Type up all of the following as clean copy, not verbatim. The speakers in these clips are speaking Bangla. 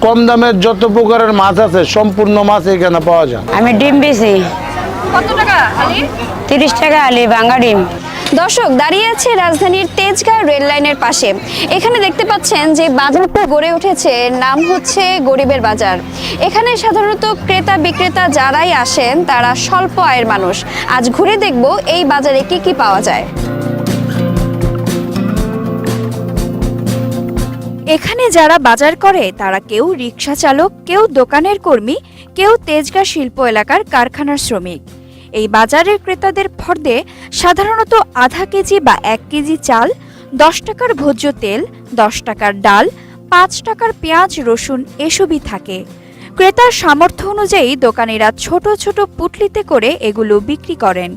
কম দামের যত প্রকারের মাছ আছে সম্পূর্ণ মাছ এখানে পাওয়া যায়। আমি ডিম বেশি। কত টাকা আলি? 30 টাকা আলি ভাঙা ডিম। দর্শক, দাঁড়িয়ে আছে রাজধানীর তেজগাঁ রেল লাইনের পাশে। এখানে দেখতে পাচ্ছেন যে বাজারটা গড়ে উঠেছে, নাম হচ্ছে গরিবের বাজার। এখানে সাধারণত ক্রেতা বিক্রেতা যারাই আসেন তারা স্বল্প আয়ের মানুষ। আজ ঘুরে দেখব এই বাজারে কি কি পাওয়া যায়। এখানে যারা বাজার করে তারা কেউ রিক্সা চালক, কেউ দোকানের কর্মী, কেউ তেজগাঁ শিল্প এলাকার কারখানার শ্রমিক। এই বাজারের ক্রেতাদের ফর্দে সাধারণত আধা কেজি বা 1 কেজি চাল, 10 টাকার ভোজ্য তেল, 10 টাকার ডাল, 5 টাকার পেঁয়াজ রসুন এসবই থাকে। ক্রেতার সামর্থ্য অনুযায়ী দোকানিরা ছোট ছোট পুটলিতে করে এগুলো বিক্রি করেন।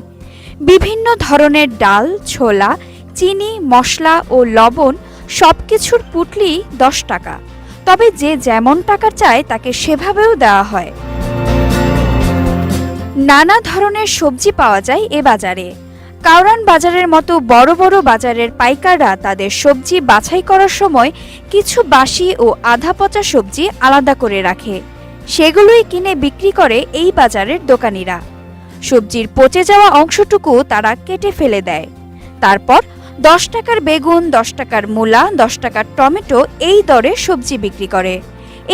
বিভিন্ন ধরনের ডাল, ছোলা, চিনি, মশলা ও লবণ সবকিছুর পুটলি 10 টাকা। তবে যে যেমন টাকা চায় তাকে সেভাবেও দেওয়া হয়। নানা ধরনের সবজি পাওয়া যায় এ বাজারে। কাউরান বাজারের মতো বড় বড় বাজারের পাইকাররা তাদের সবজি বাছাই করার সময় কিছু বাসি ও আধা পচা সবজি আলাদা করে রাখে, সেগুলোই কিনে বিক্রি করে এই বাজারের দোকানিরা। সবজির পচে যাওয়া অংশটুকু তারা কেটে ফেলে দেয়। তারপর 10 টাকার বেগুন, 10 টাকার মূলা, 10 টাকার টমেটো এই দরে সবজি বিক্রি করে।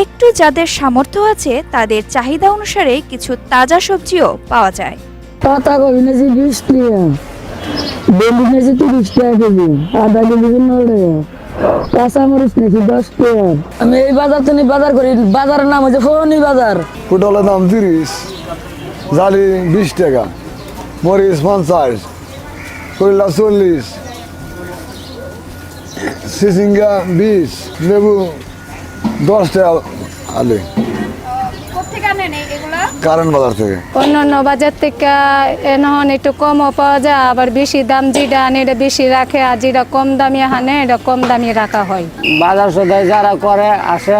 একটু যাদের সামর্থ্য আছে তাদের চাহিদা অনুসারে কিছু তাজা সবজিও পাওয়া যায়। পাতাকপি নিয়েছি 20 টাকা, বেগুন নিয়েছি 30 টাকা কেজি, আধা কেজি 15 টাকা, কাঁচামরিচ নিয়েছি 10 টাকা। আমি এই বাজার থেকে বাজার করি। বাজারের নাম হচ্ছে ফোনি বাজার। পটলের দাম 30, জালি 20 টাকা, মরিচ 50, করলা 40, সিসিঙ্গা 20, লেবু 10 টাকা আলু। কারণ বাজার থেকে। অন্যান্য বাজার থেকে এখন একটু কমও পাওয়া যায়, আবার বেশি দাম যেটা আনে এটা বেশি রাখে, আর যেটা কম দামি আনে এটা কম দামি রাখা হয়। বাজার সদাই যারা করে আসে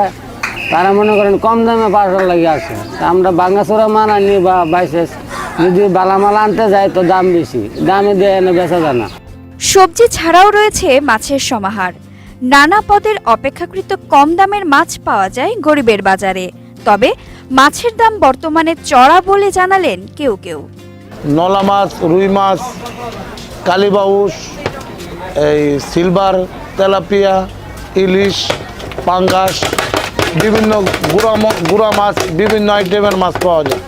তারা মনে করেন কম দামে পাওয়ার লাগে আসে। আমরা ভাঙাচোরা মাল আনি বা বাইসেস যদি বালামাল আনতে যায় তো দাম বেশি, দামে দিয়ে এনে বেচা যায় না। সবজি ছাড়াও রয়েছে মাছের সমাহার। নানা পদের অপেক্ষাকৃত কম দামের মাছ পাওয়া যায় গরিবের বাজারে। তবে মাছের দাম বর্তমানে চড়া বলে জানালেন কেউ কেউ। নলা মাছ, রুই মাছ, কালীবাউস, এই সিলভার, তেলাপিয়া, ইলিশ, পাঙ্গাস, বিভিন্ন গুড়া মাছ, বিভিন্ন আইটেমের মাছ পাওয়া যায়।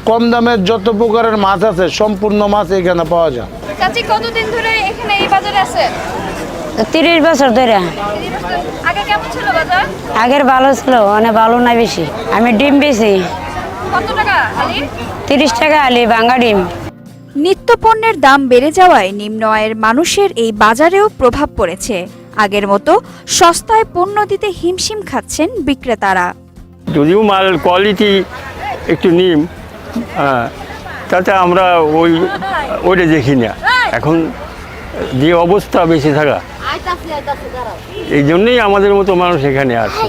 কম দামের যত প্রকারের মাছ আছে সম্পূর্ণ মাছ এখানে পাওয়া যায়। চাচি, কতদিন ধরে এখানে এই বাজারে আছেন? 30 বছর ধরে। আগে কেমন ছিল বাজার? আগের ভালো ছিল, অনেক ভালো না বেশি। আমি ডিম বেশি। কত টাকা আলি? 30 টাকা আলি ভাঙা ডিম। নিত্যপণ্যের দাম বেড়ে যাওয়ায় নিম্ন আয়ের মানুষের এই বাজারেও প্রভাব পড়েছে। আগের মতো সস্তায় পণ্য দিতে হিমশিম খাচ্ছেন বিক্রেতারা। যদিও মাল কোয়ালিটি একটু নিম, তাতে আমরা ওইটা দেখি না। এখন যে অবস্থা বেশি থাকা, এই জন্যই আমাদের মতো মানুষ এখানে আসে।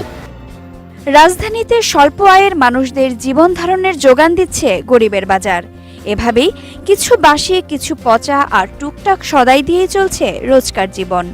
রাজধানীতে স্বল্প আয়ের মানুষদের জীবন ধারণের যোগান দিচ্ছে গরিবের বাজার। এভাবেই কিছু বাসি, কিছু পচা আর টুকটাক সদাই দিয়ে চলছে রোজকার জীবন।